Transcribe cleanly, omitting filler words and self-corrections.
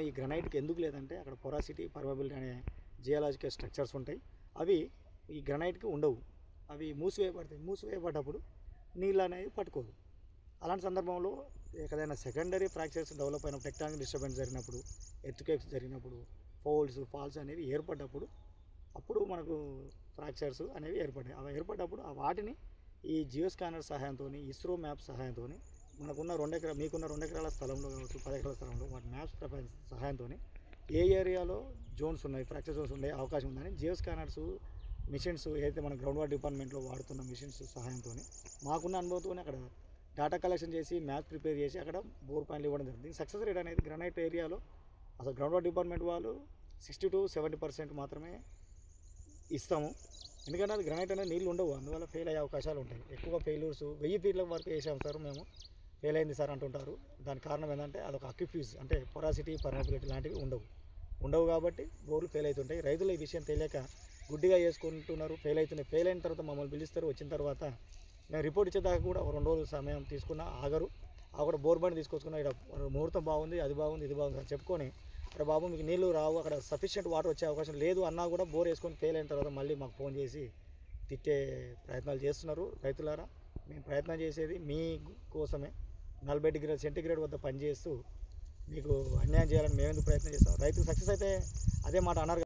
ఈ గ్రనైట్కి ఎందుకు లేదంటే అక్కడ పొరాసిటీ పర్మబిలిటీ అనే జియాలజికల్ స్ట్రక్చర్స్ ఉంటాయి. అవి ఈ గ్రనైట్కి ఉండవు. అవి మూసివేయబడ్డప్పుడు నీళ్ళు అనేది పట్టుకోదు. అలాంటి సందర్భంలో ఏదైనా సెకండరీ ఫ్రాక్చర్స్ డెవలప్ అయినప్పుడు, టెక్టానిక్ డిస్టర్బెన్స్ జరిగినప్పుడు, ఎర్త్క్వేక్స్ జరిగినప్పుడు, ఫాల్స్ అనేవి ఏర్పడ్డప్పుడు అప్పుడు మనకు ఫ్రాక్చర్స్ అనేవి ఏర్పడ్డాయి. అవి ఏర్పడ్డప్పుడు ఆ వాటిని ఈ జియో స్కానర్ సహాయంతో, ఇస్రో మ్యాప్ సహాయంతో, మీకున్న 2 ఎకరాల స్థలంలో కావచ్చు, 10 ఎకరాల స్థలంలో వాటి మ్యాప్స్ సహాయంతో ఏ ఏరియాలో జోన్స్ ఉన్నాయి, ఫ్రాక్చర్ జోన్స్ ఉండే అవకాశం ఉందని జియో స్కానర్స్ మిషన్స్ ఏదైతే మన గ్రౌండ్ వాటర్ డిపార్ట్మెంట్లో వాడుతున్న మిషన్స్ సహాయంతో మాకున్న అనుభవంతో అక్కడ డేటా కలెక్షన్ చేసి మ్యాప్ ప్రిపేర్ చేసి అక్కడ బోర్ పాయింట్లు ఇవ్వడం జరిగింది. సక్సెస్ రేట్ అనేది గ్రానైట్ ఏరియాలో అసలు గ్రౌండ్ వాటర్ డిపార్ట్మెంట్ వాళ్ళు 60 to 70% మాత్రమే ఇస్తాము. ఎందుకంటే అది గ్రానైట్ అనేది నీళ్ళు ఉండవు, అందువల్ల ఫెయిల్ అయ్యే అవకాశాలు ఉంటాయి. ఎక్కువ ఫెయిల్యూర్స్ 1000 ఫీట్ల వరకు వేసాం సార్, మేము ఫెయిల్ అయింది సార్ అంటుంటారు. దానికి కారణం ఏంటంటే అదొక అక్యుఫ్యూజ్, అంటే పొరాసిటీ పర్మబిలిటీ లాంటివి ఉండవు కాబట్టి బోర్లు ఫెయిల్ అవుతుంటాయి. రైతులు ఈ విషయం తెలియక గుడ్డిగా చేసుకుంటున్నారు, ఫెయిల్ అవుతున్నాయి. ఫెయిల్ అయిన తర్వాత మమ్మల్ని పిలుస్తారు. వచ్చిన తర్వాత మేము రిపోర్ట్ ఇచ్చేదాకా కూడా 2 రోజులు సమయం తీసుకున్నా ఆగరు. అక్కడ బోర్ బండి తీసుకొచ్చుకున్నా, ఇక్కడ ముహూర్తం బాగుంది, అది బాగుంది, ఇది బాగుంది అని చెప్పుకొని అక్కడ బాబు మీకు నీళ్ళు రావు, అక్కడ సఫిషియెంట్ వాటర్ వచ్చే అవకాశం లేదు అన్నా కూడా బోర్ వేసుకొని ఫెయిల్ అయిన తర్వాత మళ్ళీ మాకు ఫోన్ చేసి తిట్టే ప్రయత్నాలు చేస్తున్నారు. రైతులారా, మేము ప్రయత్నం చేసేది మీ కోసమే. 40 డిగ్రీల సెంటీగ్రేడ్ వద్ద పనిచేస్తూ మీకు అన్యాయం చేయాలని మేము ఎందుకు ప్రయత్నం చేస్తాం? రైతు సక్సెస్ అయితే అదే మాట అన్నారు.